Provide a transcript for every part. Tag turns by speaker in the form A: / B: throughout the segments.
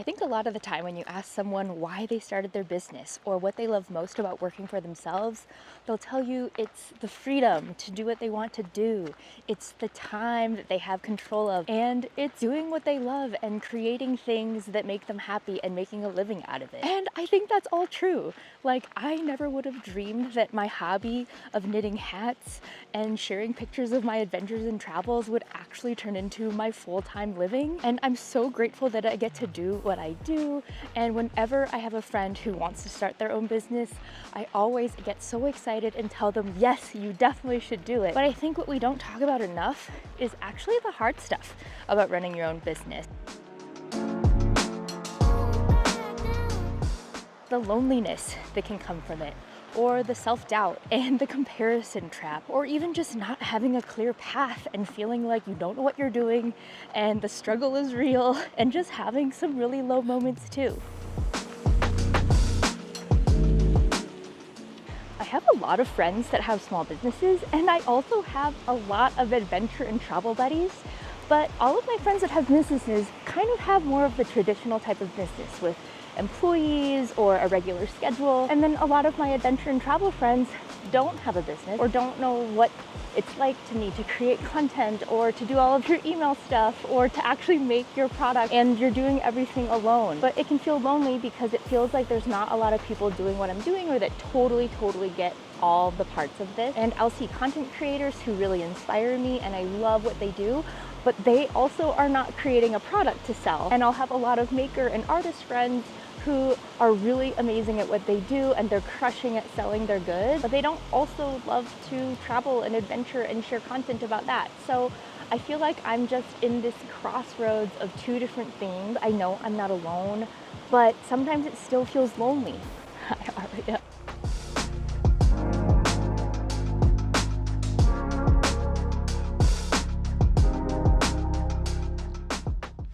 A: think a lot of the time when you ask someone why they started their business or what they love most about working for themselves, they'll tell you it's the freedom to do what they want to do. It's the time that they have control of, and it's doing what they love and creating things that make them happy and making a living out of it. And I think that's all true. Like, I never would have dreamed that my hobby of knitting hats and sharing pictures of my adventures and travels would actually turn into my full-time living. And I'm so grateful that I get to do what I do. And whenever I have a friend who wants to start their own business, I always get so excited and tell them, yes, you definitely should do it. But I think what we don't talk about enough is actually the hard stuff about running your own business. The loneliness that can come from it, or the self-doubt and the comparison trap, or even just not having a clear path and feeling like you don't know what you're doing and the struggle is real, and just having some really low moments too. I have a lot of friends that have small businesses, and I also have a lot of adventure and travel buddies. But all of my friends that have businesses kind of have more of the traditional type of business with employees or a regular schedule. And then a lot of my adventure and travel friends don't have a business or don't know what it's like to need to create content or to do all of your email stuff or to actually make your product, and you're doing everything alone. But it can feel lonely because it feels like there's not a lot of people doing what I'm doing or that totally get all the parts of this. And I'll see content creators who really inspire me and I love what they do, but they also are not creating a product to sell. And I'll have a lot of maker and artist friends who are really amazing at what they do and they're crushing at selling their goods, but they don't also love to travel and adventure and share content about that. So I feel like I'm just in this crossroads of two different things. I know I'm not alone, but sometimes it still feels lonely. Yeah.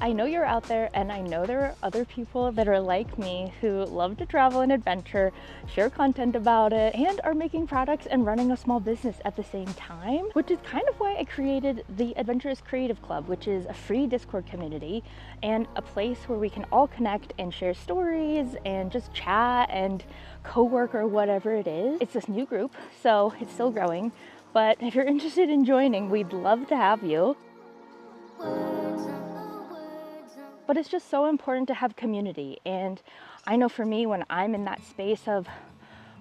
A: I know you're out there, and I know there are other people that are like me who love to travel and adventure, share content about it, and are making products and running a small business at the same time, which is kind of why I created the Adventurous Creative Club, which is a free Discord community and a place where we can all connect and share stories and just chat and co-work or whatever it is. It's this new group, so it's still growing, but if you're interested in joining, we'd love to have you. But it's just so important to have community. And I know for me, when I'm in that space of,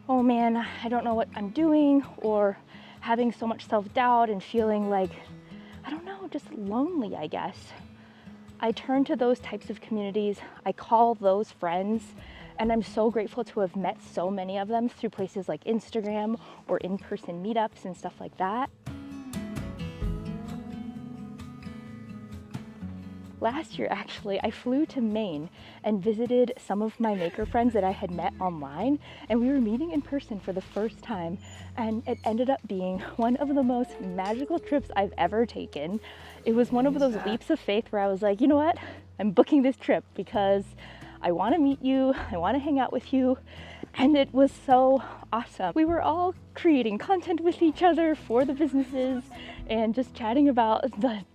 A: oh man, I don't know what I'm doing, or having so much self-doubt and feeling like, I don't know, just lonely, I guess, I turn to those types of communities. I call those friends. And I'm so grateful to have met so many of them through places like Instagram or in-person meetups and stuff like that. Last year, actually, I flew to Maine and visited some of my maker friends that I had met online, and we were meeting in person for the first time, and it ended up being one of the most magical trips I've ever taken. It was one of those leaps of faith where I was like, you know what? I'm booking this trip because I want to meet you, I want to hang out with you, and it was so awesome. We were all creating content with each other for the businesses and just chatting about the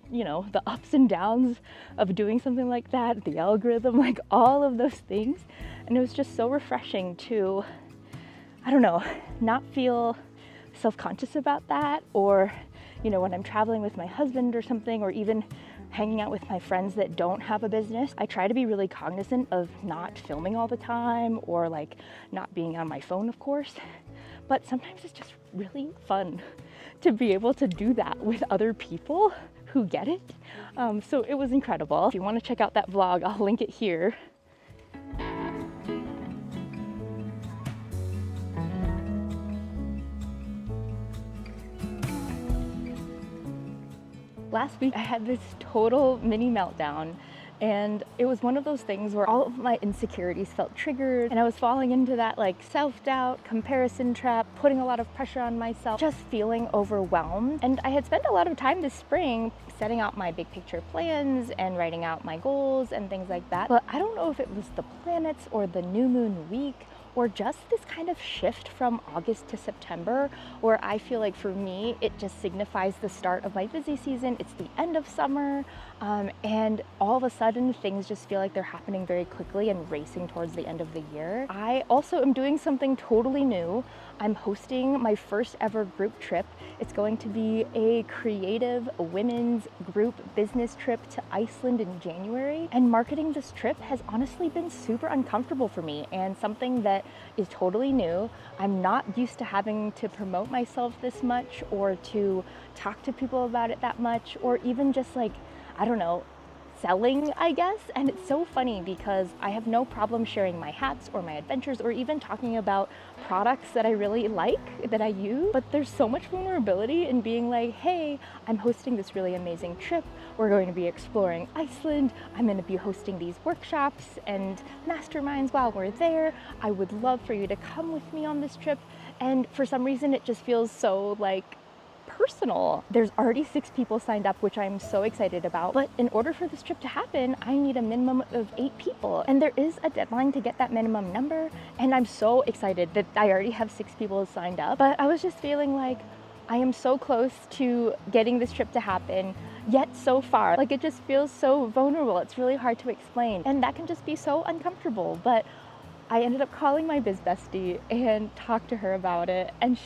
A: ups and downs of doing something like that, the algorithm, like all of those things. And it was just so refreshing to, I don't know, not feel self-conscious about that, or, when I'm traveling with my husband or something, or even hanging out with my friends that don't have a business, I try to be really cognizant of not filming all the time or like not being on my phone, of course. But sometimes it's just really fun to be able to do that with other people who get it. So it was incredible. If you want to check out that vlog, I'll link it here. Last week I had this total mini meltdown, and it was one of those things where all of my insecurities felt triggered, and I was falling into that like self-doubt, comparison trap, putting a lot of pressure on myself, just feeling overwhelmed. And I had spent a lot of time this spring setting out my big picture plans and writing out my goals and things like that. But I don't know if it was the planets or the new moon week or just this kind of shift from August to September, where I feel like for me, it just signifies the start of my busy season. It's the end of summer, and all of a sudden things just feel like they're happening very quickly and racing towards the end of the year. I also am doing something totally new. I'm hosting my first ever group trip. It's going to be a creative women's group business trip to Iceland in January. And marketing this trip has honestly been super uncomfortable for me and something that is totally new. I'm not used to having to promote myself this much or to talk to people about it that much, or even just like, I don't know, selling, I guess. And it's so funny because I have no problem sharing my hats or my adventures or even talking about products that I really like, that I use. But there's so much vulnerability in being like, hey, I'm hosting this really amazing trip. We're going to be exploring Iceland. I'm going to be hosting these workshops and masterminds while we're there. I would love for you to come with me on this trip. And for some reason, it just feels so like personal. There's already 6 people signed up, which I'm so excited about. But in order for this trip to happen, I need a minimum of 8 people. And there is a deadline to get that minimum number. And I'm so excited that I already have 6 people signed up. But I was just feeling like I am so close to getting this trip to happen, yet so far. Like, it just feels so vulnerable. It's really hard to explain. And that can just be so uncomfortable. But I ended up calling my biz bestie and talked to her about it, and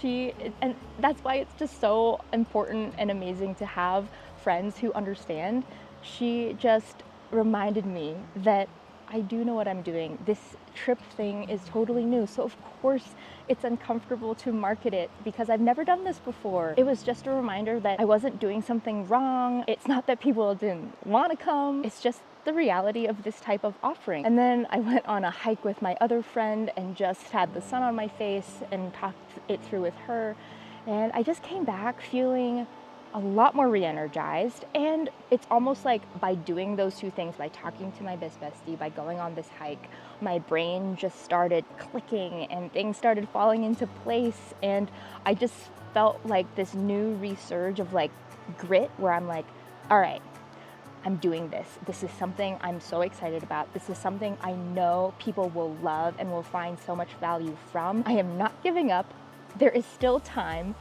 A: that's why it's just so important and amazing to have friends who understand. She just reminded me that I do know what I'm doing. This trip thing is totally new, so of course it's uncomfortable to market it because I've never done this before. It was just a reminder that I wasn't doing something wrong. It's not that people didn't want to come, it's just the reality of this type of offering. And then I went on a hike with my other friend and just had the sun on my face and talked it through with her. And I just came back feeling a lot more re-energized. And it's almost like by doing those 2 things, by talking to my biz bestie, by going on this hike, my brain just started clicking and things started falling into place. And I just felt like this new resurge of like grit where I'm like, all right, I'm doing this. This is something I'm so excited about. This is something I know people will love and will find so much value from. I am not giving up. There is still time.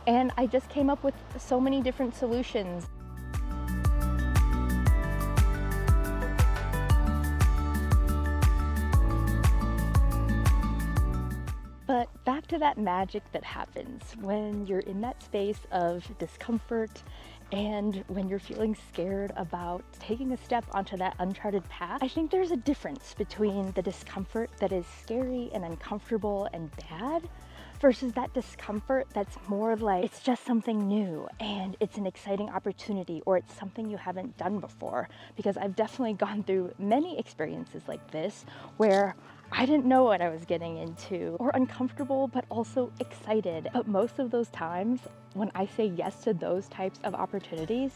A: And I just came up with so many different solutions. But back to that magic that happens when you're in that space of discomfort and when you're feeling scared about taking a step onto that uncharted path. I think there's a difference between the discomfort that is scary and uncomfortable and bad versus that discomfort that's more like it's just something new and it's an exciting opportunity, or it's something you haven't done before. Because I've definitely gone through many experiences like this where I didn't know what I was getting into, or uncomfortable but also excited. But most of those times when I say yes to those types of opportunities,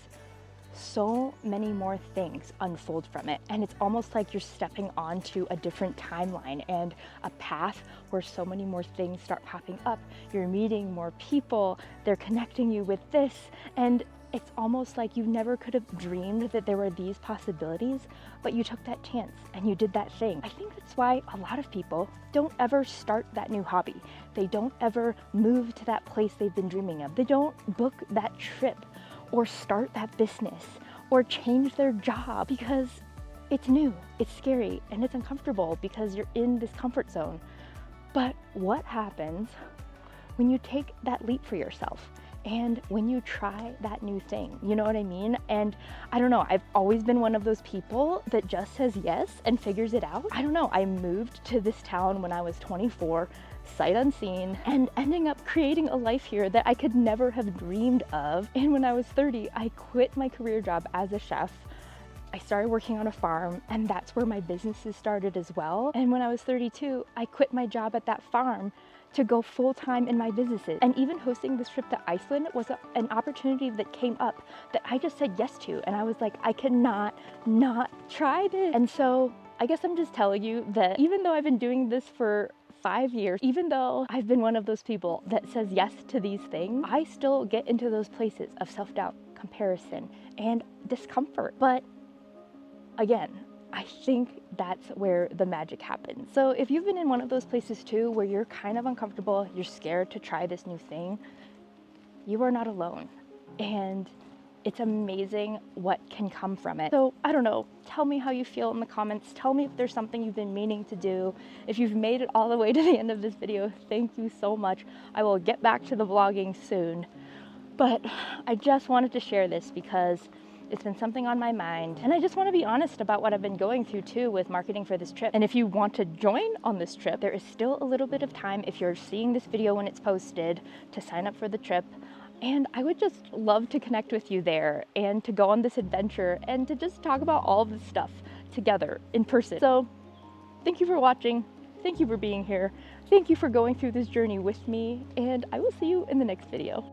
A: so many more things unfold from it. And it's almost like you're stepping onto a different timeline and a path where so many more things start popping up. You're meeting more people, they're connecting you with this, and it's almost like you never could have dreamed that there were these possibilities, but you took that chance and you did that thing. I think that's why a lot of people don't ever start that new hobby. They don't ever move to that place they've been dreaming of. They don't book that trip or start that business or change their job because it's new, it's scary, and it's uncomfortable because you're in this comfort zone. But what happens when you take that leap for yourself and when you try that new thing? You know what I mean? And I don't know, I've always been one of those people that just says yes and figures it out. I don't know, I moved to this town when I was 24, sight unseen, and ending up creating a life here that I could never have dreamed of. And when I was 30, I quit my career job as a chef. I started working on a farm, and that's where my businesses started as well. And when I was 32, I quit my job at that farm to go full-time in my businesses. And even hosting this trip to Iceland was an opportunity that came up that I just said yes to. And I was like, I cannot not try this. And so I guess I'm just telling you that even though I've been doing this for 5 years, even though I've been one of those people that says yes to these things, I still get into those places of self-doubt, comparison, and discomfort. But again, I think that's where the magic happens. So if you've been in one of those places too, where you're kind of uncomfortable, you're scared to try this new thing, you are not alone. And it's amazing what can come from it. So I don't know, tell me how you feel in the comments. Tell me if there's something you've been meaning to do. If you've made it all the way to the end of this video, thank you so much. I will get back to the vlogging soon. But I just wanted to share this because it's been something on my mind. And I just want to be honest about what I've been going through too with marketing for this trip. And if you want to join on this trip, there is still a little bit of time if you're seeing this video when it's posted to sign up for the trip. And I would just love to connect with you there and to go on this adventure and to just talk about all of this stuff together in person. So thank you for watching. Thank you for being here. Thank you for going through this journey with me. And I will see you in the next video.